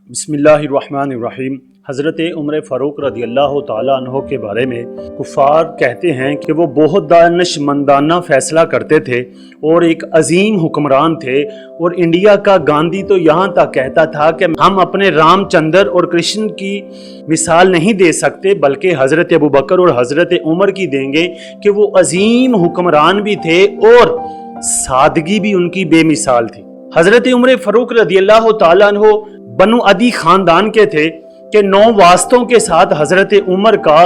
بسم اللہ الرحمن الرحیم۔ حضرت عمر فاروق رضی اللہ تعالیٰ عنہ کے بارے میں کفار کہتے ہیں کہ وہ بہت دانش مندانہ فیصلہ کرتے تھے اور ایک عظیم حکمران تھے، اور انڈیا کا گاندھی تو یہاں تک کہتا تھا کہ ہم اپنے رام چندر اور کرشن کی مثال نہیں دے سکتے بلکہ حضرت ابوبکر اور حضرت عمر کی دیں گے کہ وہ عظیم حکمران بھی تھے اور سادگی بھی ان کی بے مثال تھی۔ حضرت عمر فاروق رضی اللہ تعالیٰ عنہ بنو عدی خاندان کے تھے کہ 9 واسطوں کے ساتھ حضرت عمر کا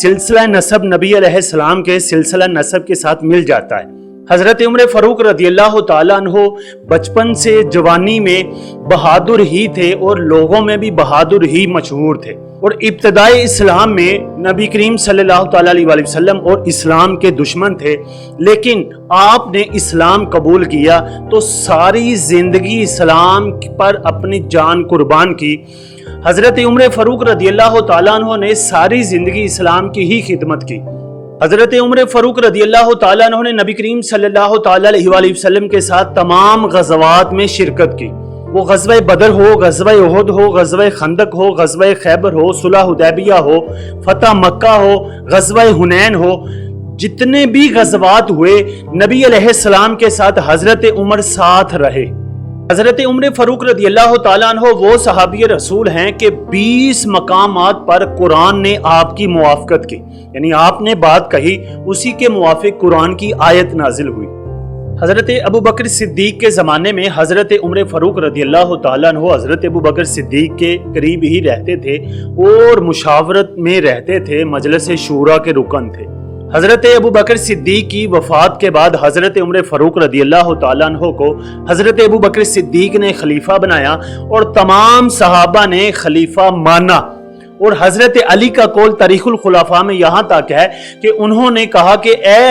سلسلہ نسب نبی علیہ السلام کے سلسلہ نسب کے ساتھ مل جاتا ہے۔ حضرت عمر فاروق رضی اللہ تعالیٰ عنہ بچپن سے جوانی میں بہادر ہی تھے اور لوگوں میں بھی بہادر ہی مشہور تھے، اور ابتدائی اسلام میں نبی کریم صلی اللہ تعالیٰ علیہ وسلم اور اسلام کے دشمن تھے، لیکن آپ نے اسلام قبول کیا تو ساری زندگی اسلام پر اپنی جان قربان کی۔ حضرت عمر فاروق رضی اللہ تعالیٰ عنہ نے ساری زندگی اسلام کی ہی خدمت کی۔ حضرت عمر فاروق رضی اللہ تعالیٰ عنہ نے نبی کریم صلی اللہ تعالیٰ علیہ وآلہ وسلم کے ساتھ تمام غزوات میں شرکت کی، وہ غزوہ بدر ہو، غزوہ احد ہو، غزوہ خندق ہو، غزوہ خیبر ہو، صلح حدیبیہ ہو، فتح مکہ ہو، غزوہ حنین ہو، جتنے بھی غزوات ہوئے نبی علیہ السلام کے ساتھ حضرت عمر ساتھ رہے۔ حضرت عمر فاروق رضی اللہ تعالیٰ عنہ وہ صحابی رسول ہیں کہ 20 مقامات پر قرآن نے آپ کی موافقت کی، یعنی آپ نے بات کہی اسی کے موافق قرآن کی آیت نازل ہوئی۔ حضرت ابوبکر صدیق کے زمانے میں حضرت عمر فاروق رضی اللہ تعالیٰ عنہ حضرت ابوبکر صدیق کے قریب ہی رہتے تھے اور مشاورت میں رہتے تھے، مجلس شورا کے رکن تھے۔ حضرت ابوبکر صدیق کی وفات کے بعد حضرت عمر فاروق رضی اللہ تعالیٰ عنہ کو حضرت ابوبکر صدیق نے خلیفہ بنایا اور تمام صحابہ نے خلیفہ مانا، اور حضرت علی کا قول تاریخ الخلفاء میں یہاں تک ہے کہ انہوں نے کہا کہ اے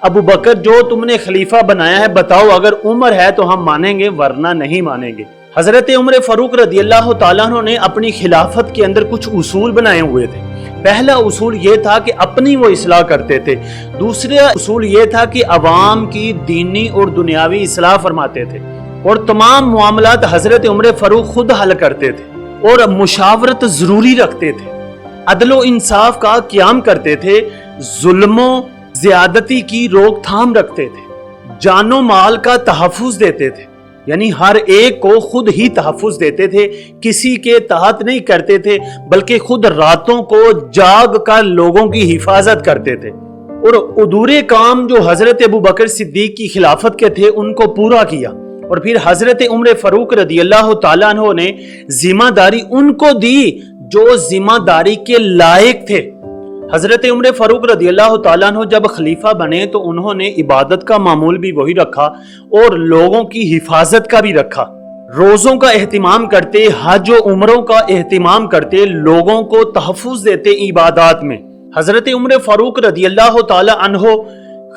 ابوبکر، جو تم نے خلیفہ بنایا ہے بتاؤ، اگر عمر ہے تو ہم مانیں گے ورنہ نہیں مانیں گے۔ حضرت عمر فاروق رضی اللہ تعالیٰ عنہ نے اپنی خلافت کے اندر کچھ اصول بنائے ہوئے تھے۔ پہلا اصول یہ تھا کہ اپنی وہ اصلاح کرتے تھے، دوسرا اصول یہ تھا کہ عوام کی دینی اور دنیاوی اصلاح فرماتے تھے، اور تمام معاملات حضرت عمر فاروق خود حل کرتے تھے اور مشاورت ضروری رکھتے تھے، عدل و انصاف کا قیام کرتے تھے، ظلم و زیادتی کی روک تھام رکھتے تھے، جان و مال کا تحفظ دیتے تھے، یعنی ہر ایک کو خود ہی تحفظ دیتے تھے، کسی کے تحت نہیں کرتے تھے بلکہ خود راتوں کو جاگ کر لوگوں کی حفاظت کرتے تھے، اور ادھورے کام جو حضرت ابوبکر صدیق کی خلافت کے تھے ان کو پورا کیا، اور پھر حضرت عمر فاروق رضی اللہ تعالیٰ عنہ نے ذمہ داری ان کو دی جو ذمہ داری کے لائق تھے۔ حضرت عمر فاروق رضی اللہ تعالیٰ عنہ جب خلیفہ بنے تو انہوں نے عبادت کا معمول بھی وہی رکھا اور لوگوں کی حفاظت کا بھی رکھا، روزوں کا اہتمام کرتے، حج و عمروں کا اہتمام کرتے، لوگوں کو تحفظ دیتے عبادات میں۔ حضرت عمر فاروق رضی اللہ تعالیٰ عنہ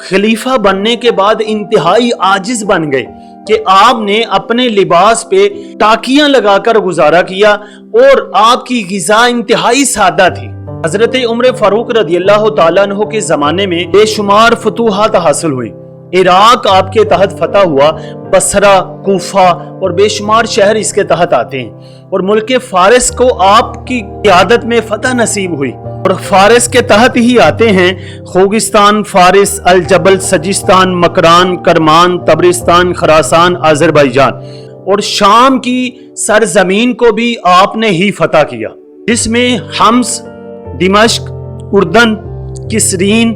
خلیفہ بننے کے بعد انتہائی عاجز بن گئے کہ آپ نے اپنے لباس پہ ٹاکیاں لگا کر گزارا کیا، اور آپ کی غذا انتہائی سادہ تھی۔ حضرت عمر فاروق رضی اللہ تعالیٰ عنہ کے زمانے میں بے شمار فتوحات حاصل ہوئی، عراق آپ کے تحت فتح ہوا، بصرہ، کوفہ اور بے شمار شہر اس کے تحت آتے ہیں، اور ملک فارس کو آپ کی قیادت میں فتح نصیب ہوئی، اور فارس کے تحت ہی آتے ہیں خوگستان، فارس، الجبل، سجستان، مکران، کرمان، تبرستان، خراسان، آذربائیجان، اور شام کی سرزمین کو بھی آپ نے ہی فتح کیا، جس میں حمص، دمشق، اردن، کسرین،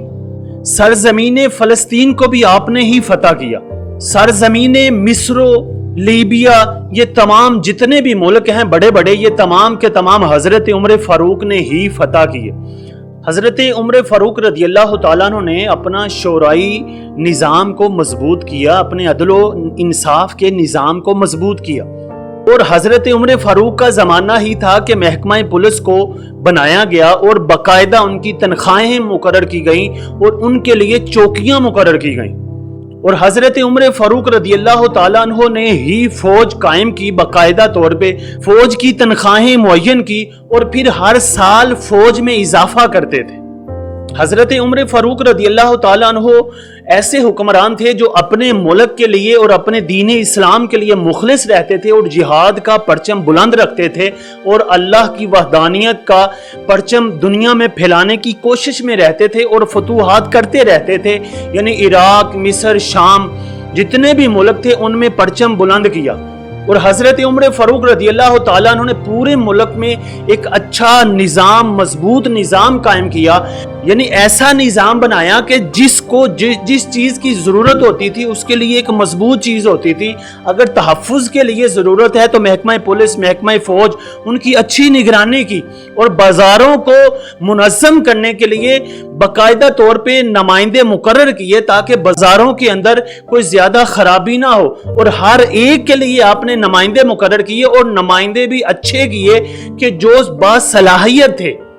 سرزمین فلسطین کو بھی آپ نے ہی فتح کیا، سرزمین مصر و لیبیا، یہ تمام جتنے بھی ملک ہیں بڑے بڑے، یہ تمام کے تمام حضرت عمر فاروق نے ہی فتح کیے۔ حضرت عمر فاروق رضی اللہ تعالیٰ عنہ نے اپنا شورائی نظام کو مضبوط کیا، اپنے عدل و انصاف کے نظام کو مضبوط کیا، اور حضرت عمر فاروق کا زمانہ ہی تھا کہ محکمہ پولیس کو بنایا گیا اور باقاعدہ ان کی تنخواہیں مقرر کی گئیں اور ان کے لیے چوکیاں مقرر کی گئیں، اور حضرت عمر فاروق رضی اللہ تعالیٰ عنہ نے ہی فوج قائم کی، باقاعدہ طور پہ فوج کی تنخواہیں معین کی، اور پھر ہر سال فوج میں اضافہ کرتے تھے۔ حضرت عمر فاروق رضی اللہ تعالیٰ عنہ ایسے حکمران تھے جو اپنے ملک کے لیے اور اپنے دین اسلام کے لیے مخلص رہتے تھے اور جہاد کا پرچم بلند رکھتے تھے اور اللہ کی وحدانیت کا پرچم دنیا میں پھیلانے کی کوشش میں رہتے تھے اور فتوحات کرتے رہتے تھے، یعنی عراق، مصر، شام جتنے بھی ملک تھے ان میں پرچم بلند کیا۔ اور حضرت عمر فاروق رضی اللہ تعالیٰ عنہ نے پورے ملک میں ایک اچھا نظام، مضبوط نظام قائم کیا، یعنی ایسا نظام بنایا کہ جس چیز کی ضرورت ہوتی تھی اس کے لیے ایک مضبوط چیز ہوتی تھی۔ اگر تحفظ کے لیے ضرورت ہے تو محکمہ پولیس، محکمہ فوج، ان کی اچھی نگرانی کی، اور بازاروں کو منظم کرنے کے لیے باقاعدہ طور پہ نمائندے مقرر کیے تاکہ بازاروں کے اندر کوئی زیادہ خرابی نہ ہو، اور ہر ایک کے لیے آپ نے نمائندے مقرر کیے اور نمائندے بھی اچھے کیے کہ جو باصلاحیت تھے۔